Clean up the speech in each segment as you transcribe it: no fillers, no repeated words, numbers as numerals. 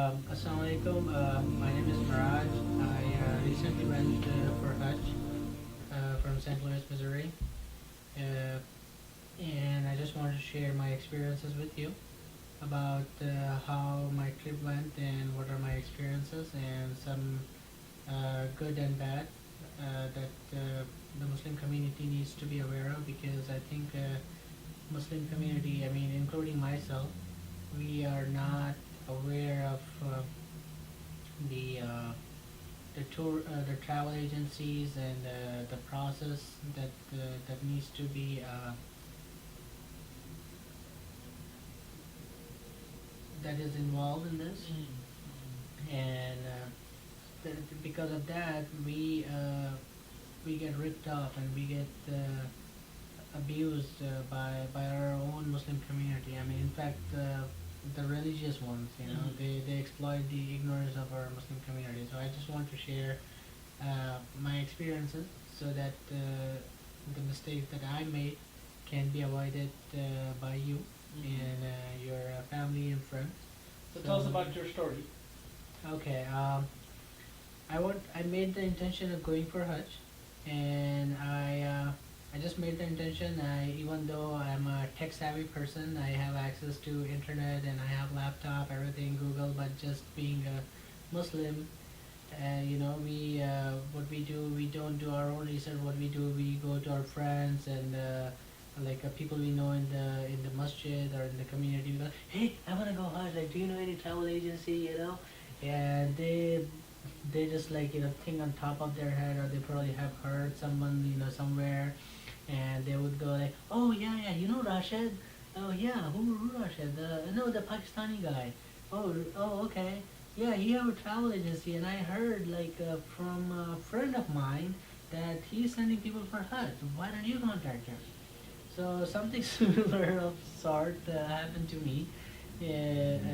Assalamualaikum. My name is Miraj. I recently went for Hajj from St. Louis, Missouri, uh, and I just wanted to share my experiences with you about how my trip went and what are my experiences and some good and bad that the Muslim community needs to be aware of because I think Muslim community, I mean, including myself, we are not aware of the uh, the travel agencies and the process that needs to be that is involved in this, and because of that, we get ripped off and we get abused by our own Muslim community. I mean, in fact, the religious ones, they exploit the ignorance of our Muslim community. So I just want to share my experiences so that the mistakes that I made can be avoided by you and your family and friends. So tell us about your story. Okay, I made the intention of going for Hajj, and I just made the intention. Even though I'm a tech savvy person, I have access to internet and I have laptop, everything, Google. But just being a Muslim, we what we do, we don't do our own research. What we do, we go to our friends and people we know in the masjid or in the community. We go, hey, I wanna go Hajj. Like, do you know any travel agency? And they just think on top of their head, or they probably have heard someone somewhere, and they would go like, oh yeah, Rashid. Oh yeah, who Rashid? The Pakistani guy. Oh okay. Yeah, he have a travel agency, and I heard from a friend of mine that he's sending people for Hajj. Why don't you contact him? So something similar of sort happened to me. I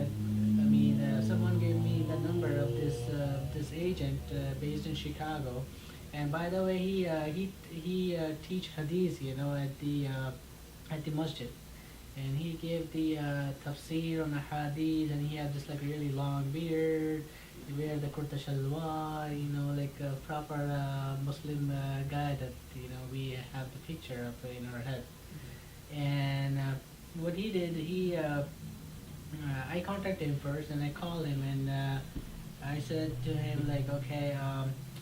mean, someone gave me the number of this agent based in Chicago, and by the way, he teach hadith, at the masjid, and he gave the tafsir on the hadith, and he had this like really long beard. He wear the kurta shalwar, like a proper Muslim guy that we have the picture of in our head. And what he did, I contacted him first, and I called him, and I said to him like, okay,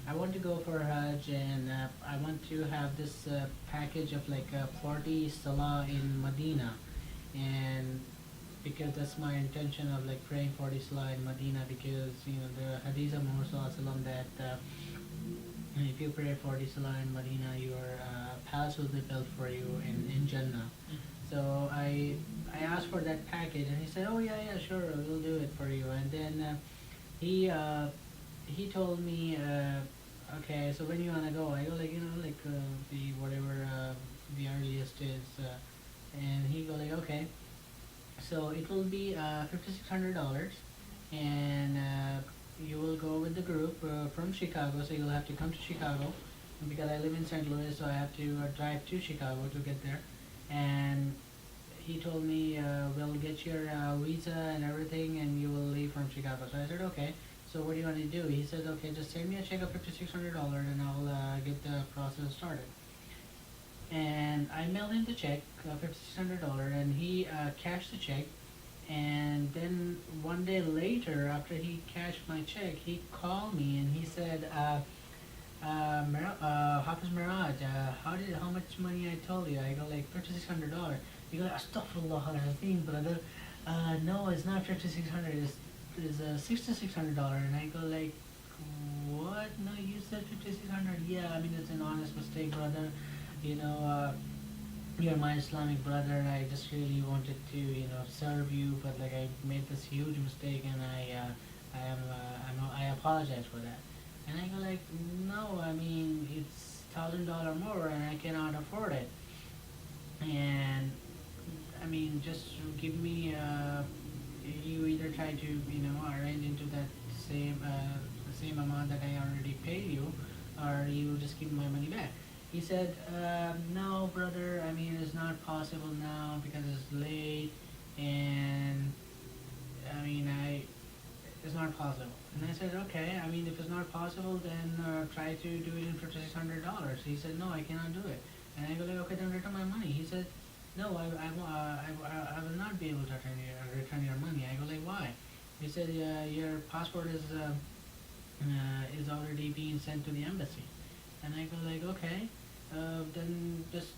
I want to go for Hajj, and I want to have this package of 40 salah in Medina, and because that's my intention of praying 40 salah in Medina, because the hadith of Muhammad Sallallahu Alaihi Wasallam that if you pray 40 salah in Medina, your palace will be built for you in Jannah. So I asked for that package, and he said, "Oh yeah, sure, we'll do it for you." And then he he told me, "Okay, so when you wanna go?" I go the whatever the earliest is, and he go like, "Okay, so it will be $5,600, and you will go with the group from Chicago. So you'll have to come to Chicago because I live in St. Louis, so I have to drive to Chicago to get there." And he told me, we'll get your visa and everything, and you will leave from Chicago. So I said, okay. So what do you want to do? He said, okay, just send me a check of $5,600, and I'll get the process started. And I mailed him the check, $5,600, and he cashed the check. And then one day later, after he cashed my check, he called me and he said, Hafiz Miraj, how much money I told you? I go like $5,600. You go like, Astaghfirullah Azim, brother. No, it's not 5,600. It's $6,600. And I go like, what? No, you said 5,600. Yeah, I mean it's an honest mistake, brother. You know, you're my Islamic brother. I just really wanted to serve you, but I made this huge mistake, and I apologize for that. And I go like, no, I mean it's $1,000 more, and I cannot afford it. And I mean, just give me. You either try to arrange into that the same amount that I already paid you, or you just give my money back. He said, no, brother. I mean, it's not possible now because it's late, and I mean, it's not possible. And I said, okay, I mean, if it's not possible, then try to do it in for $600. He said, no, I cannot do it. And I go like, okay, then return my money. He said, no, I will not be able to return your money. I go like, why? He said, your passport is already being sent to the embassy. And I go like, okay, then just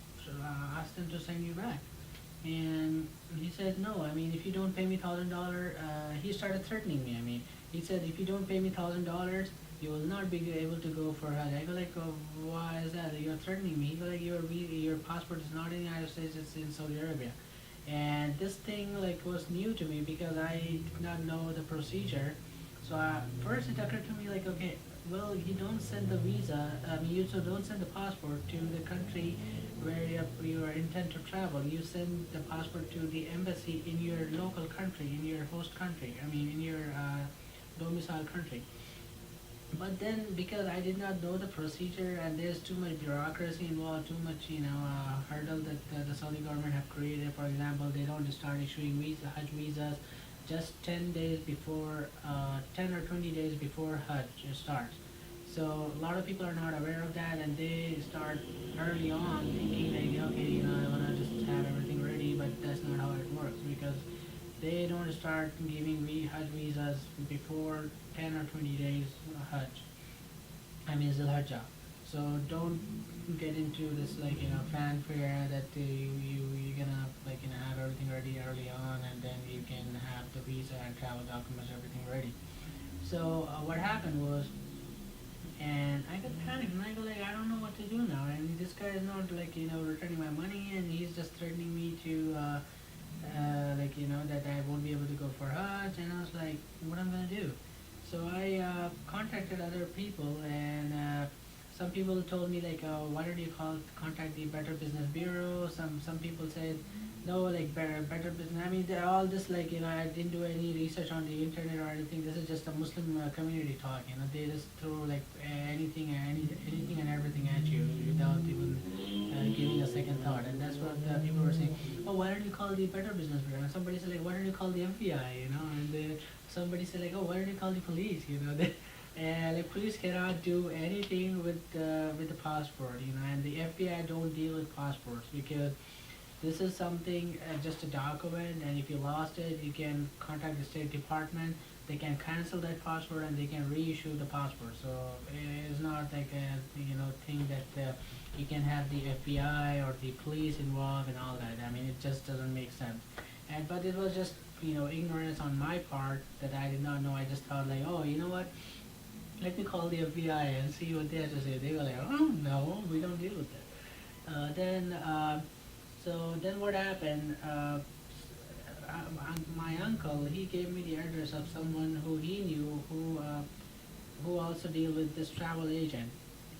ask them to send you back. And he said, no, I mean, if you don't pay me $1,000, he started threatening me. I mean, he said, if you don't pay me $1,000, you will not be able to go for Hajj. I go like, oh, why is that? You're threatening me. He go like, your passport is not in the United States, it's in Saudi Arabia. And this thing like was new to me because I did not know the procedure. So first it occurred to me like, okay, well, you don't send the visa. I mean, you so don't send the passport to the country where you are intent to travel. You send the passport to the embassy in your local country, in your host country. I mean, in your domicile country. But then, because I did not know the procedure and there's too much bureaucracy involved, too much hurdle that the Saudi government have created. For example, they don't start issuing Hajj visas just 10 days before, 10 or 20 days before Hajj starts. So a lot of people are not aware of that, and they start early on thinking like, okay, I wanna just have everything ready, but that's not how it works because they don't start giving Hajj visas before 10 or 20 days Hajj. I mean, Zul Hajjah. So don't get into this like fanfare that you're gonna like have everything ready early on, and then you can have the visa and travel documents everything ready. So what happened was, and I got panicked and I go like, I don't know what to do now, and this guy is not like returning my money, and he's just threatening me to like that I won't be able to go for Hajj, and I was like, what am I gonna do? So I contacted other people, and some people told me like, why don't you contact the Better Business Bureau? Some people said, no, like better business. I mean, they're all just like I didn't do any research on the internet or anything. This is just a Muslim community talk. They just throw like anything and everything at you without even giving a second thought. And that's what people were saying. Oh, why don't you call the Better Business Bureau? And somebody said like, why don't you call the FBI? And somebody said like, oh, why don't you call the police? And like police cannot do anything with the passport. And the FBI don't deal with passports because this is something just a document, and if you lost it, you can contact the State Department. They can cancel that passport and they can reissue the passport. So it's not like a thing that you can have the FBI or the police involved and all that. I mean, it just doesn't make sense. But it was just ignorance on my part that I did not know. I just thought like, oh, you know what? Let me call the FBI and see what they have to say. They were like, oh no, we don't deal with that. So then what happened? My uncle, he gave me the address of someone who he knew who also deal with this travel agent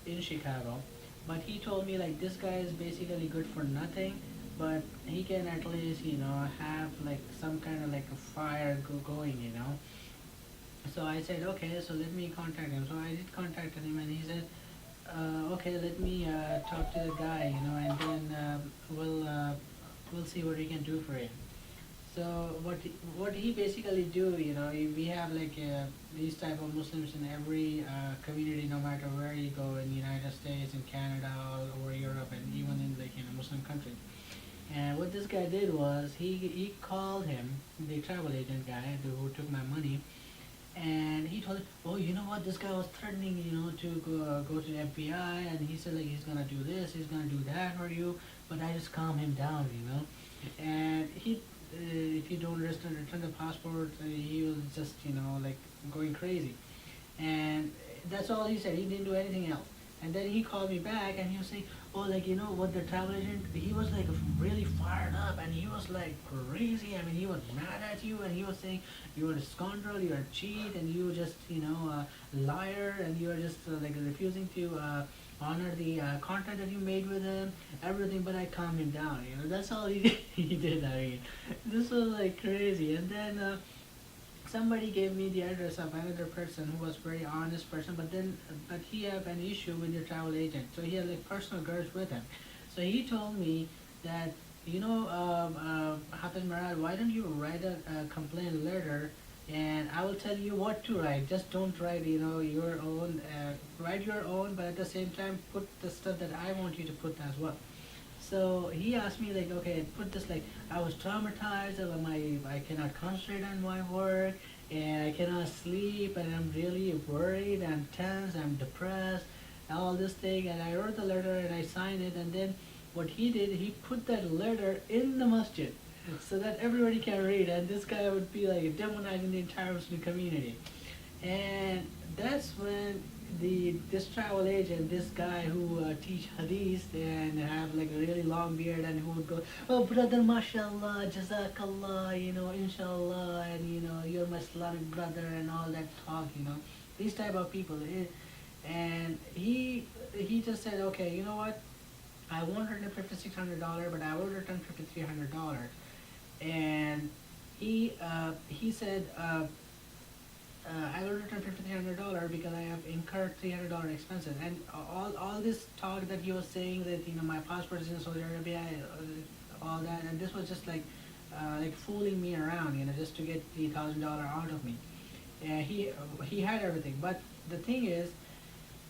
in Chicago. But he told me like this guy is basically good for nothing, but he can at least have like some kind of like a fire going. So I said, okay, so let me contact him. So I did contact him, and he said, okay, let me talk to the guy, and then we'll see what we can do for him. So what he basically do, we have like these type of Muslims in every community, no matter where you go in the United States, in Canada, all over Europe, and even in like Muslim countries. And what this guy did was he called him, the travel agent guy who took my money, and he told him, oh, you know what, this guy was threatening, to go to the FBI, and he said like he's gonna do this, he's gonna do that for you, but I just calmed him down. And if you don't return the passport, he was just like going crazy, and that's all he said. He didn't do anything else. And then he called me back and he was saying, oh, like, what the travel agent, he was like really fired up and he was like crazy. I mean, he was mad at you and he was saying, you're a scoundrel, you're a cheat, and you just, a liar, and you're just like refusing to honor the contract that you made with him, everything. But I calmed him down, that's all he did. He did. I mean, this was like crazy. And then somebody gave me the address of another person who was very honest person, but he had an issue with the travel agent, so he had like personal grudge with him. So he told me that Hafiz Murad, why don't you write a complaint letter and I will tell you what to write. Just don't write, your own. Write your own, but at the same time, put the stuff that I want you to put as well. So he asked me like, okay, put this like I was traumatized. I cannot concentrate on my work, and I cannot sleep, and I'm really worried. I'm tense. I'm depressed. All this thing, and I wrote the letter and I signed it, and then what he did, he put that letter in the masjid so that everybody can read, and this guy would be like demonizing the entire Muslim community. And that's when this travel agent, this guy who teach hadith and have like a really long beard, and who would go, oh brother, mashallah, jazakallah, inshallah, and you're my Islamic brother, and all that talk, these type of people. And he just said, okay, you know what? I won't return $5,600, but I will return $5,300. And he said, I will return $5,300 because I have incurred $300 expenses. And all this talk that he was saying that my passport is in Saudi Arabia, all that, and this was just like fooling me around, just to get the $1,000 out of me. And he had everything, but the thing is,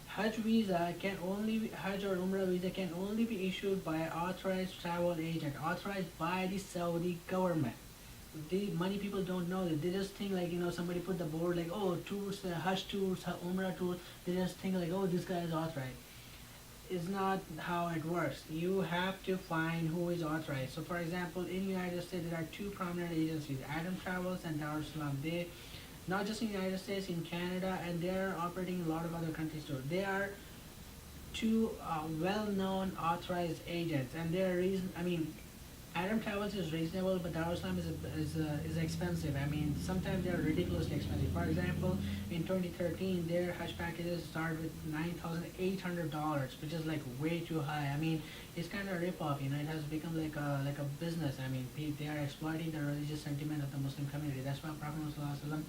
Hajj or Umrah visa can only be issued by an authorized travel agent, authorized by the Saudi government. Many people don't know that. They just think like, somebody put the board like, oh, tours, Hajj tours, Umrah tours. They just think like, oh, this guy is authorized. Is not how it works. You have to find who is authorized. So for example, in United States, there are two prominent agencies, Adam Travels and Darussalam. They, not just in the United States, in Canada, and they're operating in a lot of other countries too. They are two well-known authorized agents, and their reason. I mean, Adam Travels is reasonable, but Darussalam is expensive. I mean, sometimes they are ridiculously expensive. For example, in 2013, their Hajj packages start with $9,800, which is like way too high. I mean, it's kind of a rip-off. It has become like a business. I mean, they are exploiting the religious sentiment of the Muslim community. That's why Prophet Muhammad,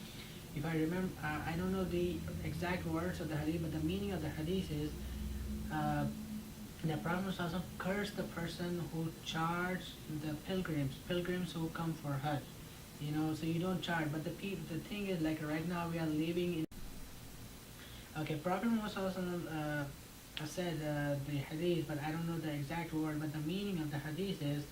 if I remember, I don't know the exact words of the hadith, but the meaning of the hadith is. The Prophet ﷺ cursed the person who charged the pilgrims who come for Hajj. So you don't charge. But the thing is, like right now we are living in. Okay, Prophet ﷺ said the hadith, but I don't know the exact word. But the meaning of the hadith is,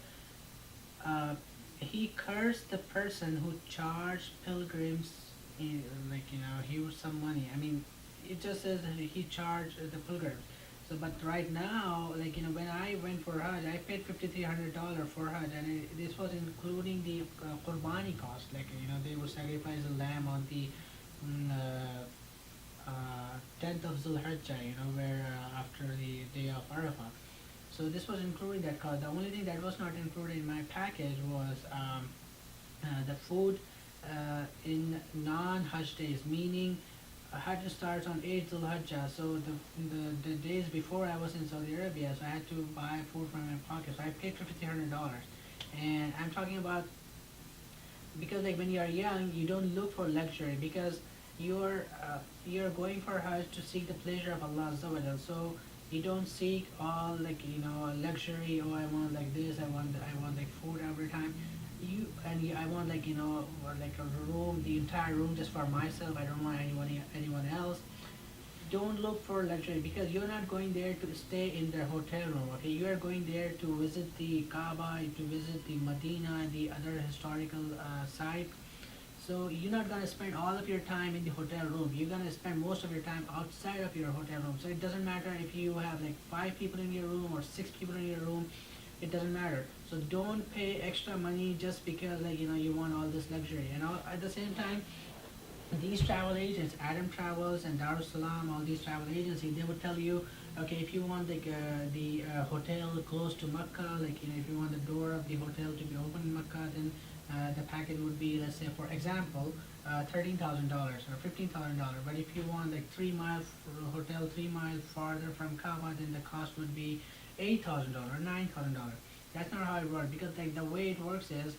he cursed the person who charged pilgrims, huge some money. I mean, it just says that he charged the pilgrims. So, but right now, when I went for Hajj, I paid $5,300 for Hajj, and this was including the Qurbani cost. They would sacrifice a lamb on the 10th of Zulhijjah, where after the day of Arafah. So this was including that cost. The only thing that was not included in my package was the food in non-Hajj days, meaning Hajj starts on 8th Zulhijjah, so the days before I was in Saudi Arabia, so I had to buy food from my pocket. So I paid $5,300, and I'm talking about, because like when you are young, you don't look for luxury, because you're going for Hajj to seek the pleasure of Allah Azza wa Jal. So you don't seek all luxury. Oh, I want like this. I want like food every time. I want like a room, the entire room just for myself. I don't want anyone else. Don't look for luxury, because you're not going there to stay in their hotel room. Okay, you are going there to visit the Kaaba, to visit the Medina and the other historical sites. So you're not gonna spend all of your time in the hotel room. You're gonna spend most of your time outside of your hotel room. So it doesn't matter if you have like 5 people in your room or 6 people in your room. It doesn't matter. So don't pay extra money just because you want all this luxury. And at the same time, these travel agents, Adam Travels and Darussalam, all these travel agencies, they would tell you, okay, if you want the hotel close to Mecca, if you want the door of the hotel to be open in Mecca, then the package would be, let's say for example, $13,000 or $15,000. But if you want like 3 miles hotel 3 miles farther from Kaaba, then the cost would be $8,000 or $9,000. That's not how it works, because the way it works is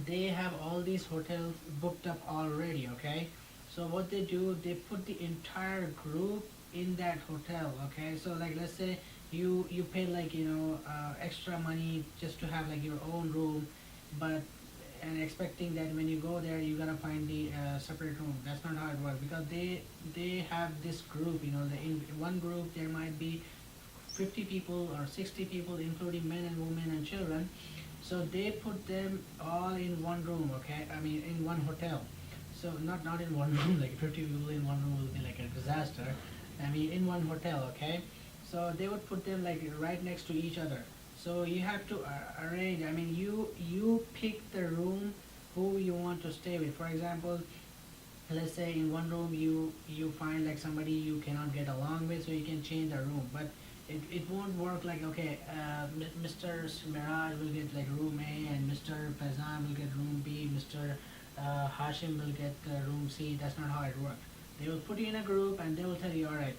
they have all these hotels booked up already. Okay, so what they do, they put the entire group in that hotel. Okay, so let's say you pay extra money just to have your own room, but and expecting that when you go there you're gonna find the separate room. That's not how it works, because they have this group. In one group there might be 50 people or 60 people, including men and women and children. So they put them all in one room, okay? I mean, in one hotel. So not in one room, like 50 people in one room will be like a disaster. I mean, in one hotel, okay? So they would put them like right next to each other. So you have to arrange. I mean, you pick the room who you want to stay with. For example, let's say in one room you find like somebody you cannot get along with, so you can change the room. But it won't work like, okay, Mr. Miraj will get like room A, and Mr. Pazan will get room B, Mr. Hashim will get room C. That's not how it works. They will put you in a group and they will tell you, all right,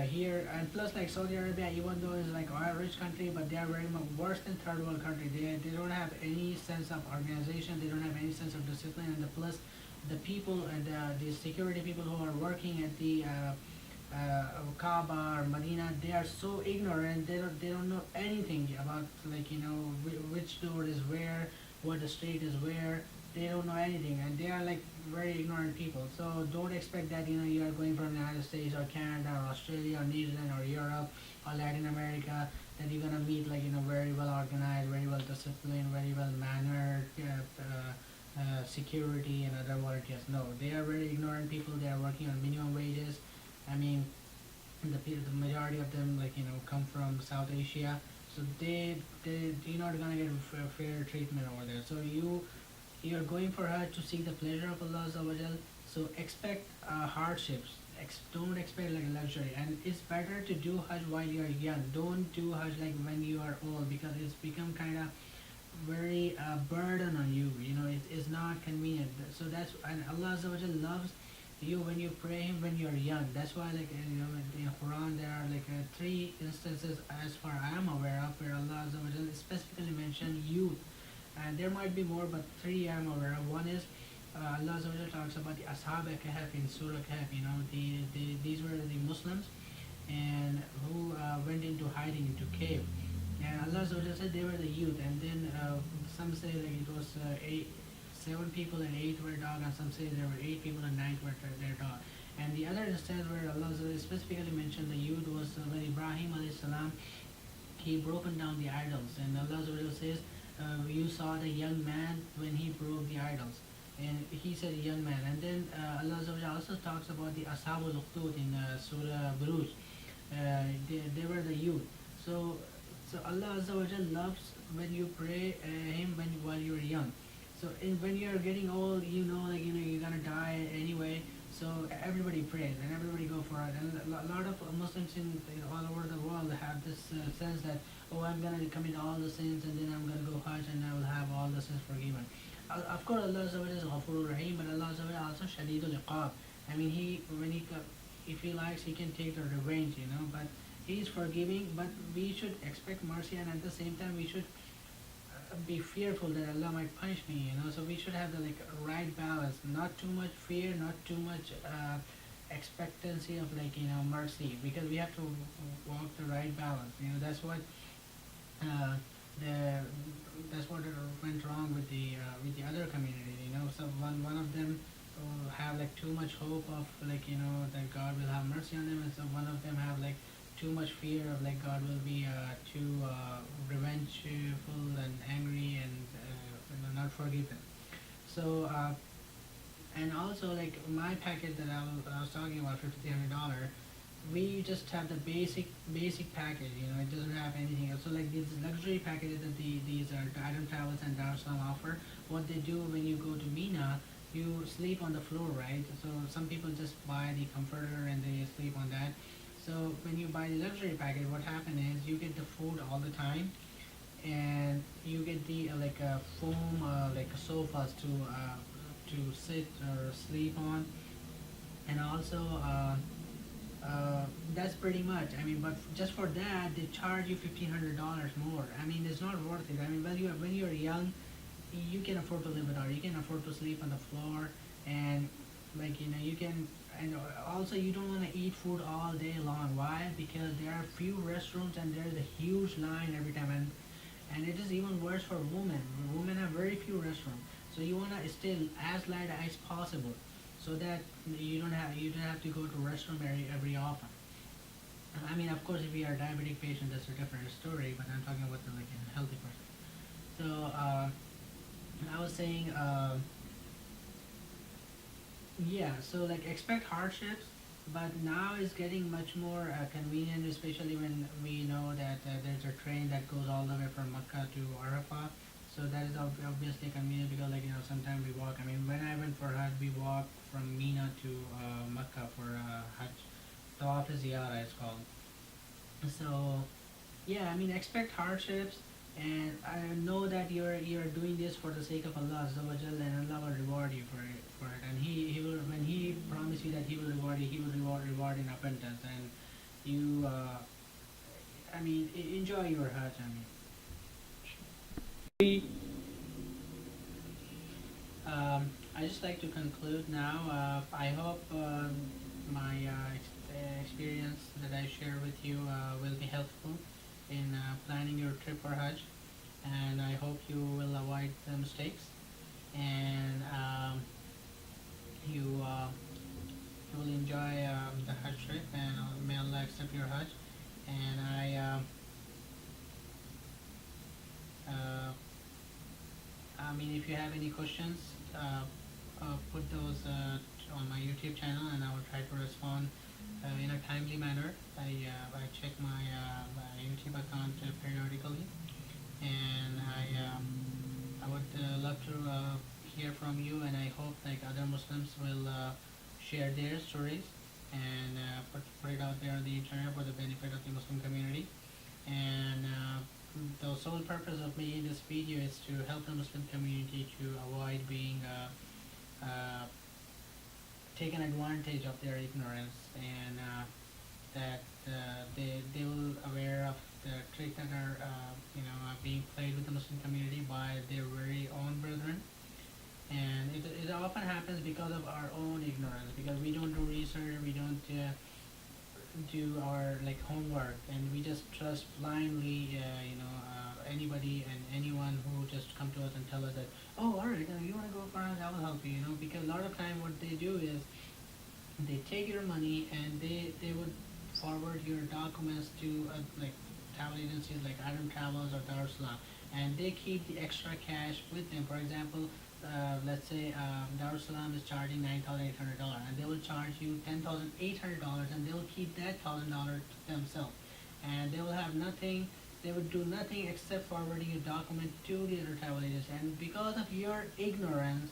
here. And plus, like Saudi Arabia, even though it's like a rich country, but they are very much worse than third world country. They don't have any sense of organization, they don't have any sense of discipline. And the plus, the people and the security people who are working at the Kaaba or Medina, they are so ignorant. They don't know anything about, like, which door is where, what the street is where. They don't know anything, and they are like very ignorant people. So don't expect that you are going from the United States or Canada or Australia or New Zealand or Europe or Latin America, that you're gonna meet like very well organized, very well disciplined, very well mannered. Security and other volunteers. No, they are very ignorant people. They are working on minimum wages. I mean, the majority of them, like, come from South Asia, so you're not gonna get fair treatment over there. So you're going for Hajj to seek the pleasure of Allah Azza wa Jal. So expect hardships. Don't expect like luxury. And it's better to do Hajj while you're young. Don't do Hajj like when you are old, because it's become kind of very burden on you. It is not convenient. So and Allah Azza wa Jal loves you when you pray Him when you're young. That's why, like, in Quran there are like three instances, as far I am aware of, where Allah Azza wa Jal specifically mentioned youth. And there might be more, but three I am aware of. One is Allah Azza wa Jal talks about the Ashab Kahf in Surah Kahf. These were the Muslims and who went into hiding into cave. And Allah Azza wa Jal said they were the youth. And then some say like it was 7 people and 8 were dog, and some say there were 8 people and 9 were their dog. And the other instance where Allah Azza wa Jal specifically mentioned the youth was when Ibrahim alayhi salam, he broken down the idols. And Allah Azza wa Jal says, you saw the young man when he broke the idols. And he said young man. And then Allah Azza wa Jal also talks about the Ashabul Ukhdud in Surah Buruj. They were the youth. So Allah Azza wa Jal loves when you pray Him while you're young. So when you're getting old, you're gonna die anyway. So everybody prays and everybody go for it. And a lot of Muslims in all over the world have this sense that, oh, I'm gonna commit all the sins and then I'm gonna go Hajj and I will have all the sins forgiven. Of course, Allah Azza wa Jalla is Ghafurur Rahim, but Allah Azza wa Jalla also Shadidul Iqab. I mean, if He likes, He can take the revenge, But He is forgiving. But we should expect mercy, and at the same time, we should be fearful that Allah might punish me. So we should have the right balance. Not too much fear, not too much expectancy of mercy, because we have to walk the right balance. That's what the that's what went wrong with the other community. So one of them have too much hope of that God will have mercy on them, and so one of them have too much fear of God will be too revengeful and angry and not forgive them. So and also my package that I was talking about, $5,300. We just have the basic package. It doesn't have anything else. So these luxury packages that these are Adam Travels and Darussalam offer. What they do when you go to Mina, you sleep on the floor, right? So some people just buy the comforter and they sleep on that. So when you buy the luxury package, what happens is you get the food all the time, and you get the foam sofas to sit or sleep on, and also that's pretty much. I mean, but just for that they charge you $1,500 more. I mean, it's not worth it. I mean, when you're young, you can afford to live without. You can afford to sleep on the floor, and you can. And also, you don't want to eat food all day long. Why? Because there are few restaurants and there's a huge line every time. And it is even worse for women. Women have very few restrooms, so you wanna stay as light as possible, so that you don't have to go to restroom every often. I mean, of course, if you are a diabetic patient, that's a different story. But I'm talking about the like a healthy person. So I was saying, yeah. So like expect hardships, but now it's getting much more convenient, especially when we know that there's a train that goes all the way from Mecca to Arafah. So that is obviously convenient because like sometimes we walk. I mean, when I went for Hajj, we walked from Mina to Mecca for Hajj. Tawaf Ziyara is called. So yeah, I mean expect hardships, and I know that you're doing this for the sake of Allah Azza wa Jalla, and Allah will reward you for it. And he will, when he promised you that he will reward you, he will reward in abundance. And you I mean enjoy your Hajj. I mean I just like to conclude now. I hope my experience that I share with you will be helpful in planning your trip for Hajj, and I hope you will avoid the mistakes, and you will enjoy the Hajj trip, and may Allah accept your Hajj. And uh, I mean, if you have any questions, put those on my YouTube channel, and I will try to respond in a timely manner. I check my YouTube account periodically, and I would love to hear from you, and I hope like other Muslims will share their stories and put it out there on the internet for the benefit of the Muslim community. And the sole purpose of making this video is to help the Muslim community to avoid being taken advantage of their ignorance, and that they will aware of the tricks that are being played with the Muslim community by their very own brethren. And it often happens because of our own ignorance, because we don't do research, we don't do our like homework, and we just trust blindly anybody and anyone who just come to us and tell us that, oh, all right, you want to go for it, I will help you, because a lot of time what they do is they take your money, and they would forward your documents to like travel agencies like Adam Travels or Darussalam, and they keep the extra cash with them. For example, let's say Darussalam is charging $9,800, and they will charge you $10,800, and they will keep that $1,000 to themselves, and they will have nothing. They would do nothing except forwarding your document to the other travel agency, and because of your ignorance,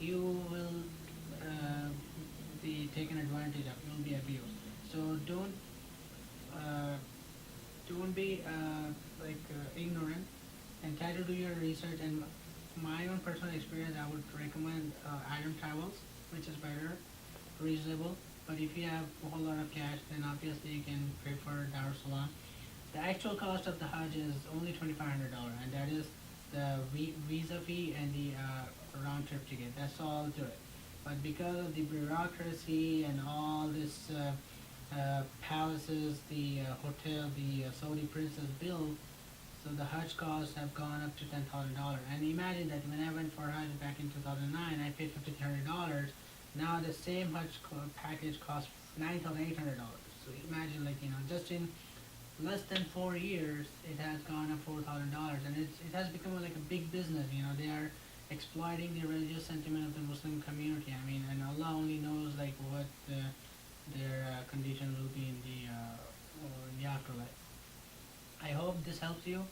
you will uh, be taken advantage of. You will be abused. So uh, don't be ignorant, and try to do your research. And my own personal experience, I would recommend Adam Travels, which is better, reasonable. But if you have a whole lot of cash, then obviously you can prefer Darussalam. The actual cost of the Hajj is only $2,500, and that is the visa fee and the round trip ticket. That's all to it. But because of the bureaucracy and all this palaces, the hotel, the Saudi princess built, so the Hajj costs have gone up to $10,000. And imagine that when I went for Hajj back in 2009, I paid $5,300. Now the same Hajj package costs $9,800. So imagine, like just in less than 4 years, it has gone up $4,000, and it has become like a big business. They are exploiting the religious sentiment of the Muslim community. I mean, and Allah only knows like what their condition will be in the afterlife. I hope this helps you,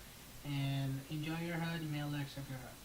and enjoy your Hajj. May Allah accept your Hajj.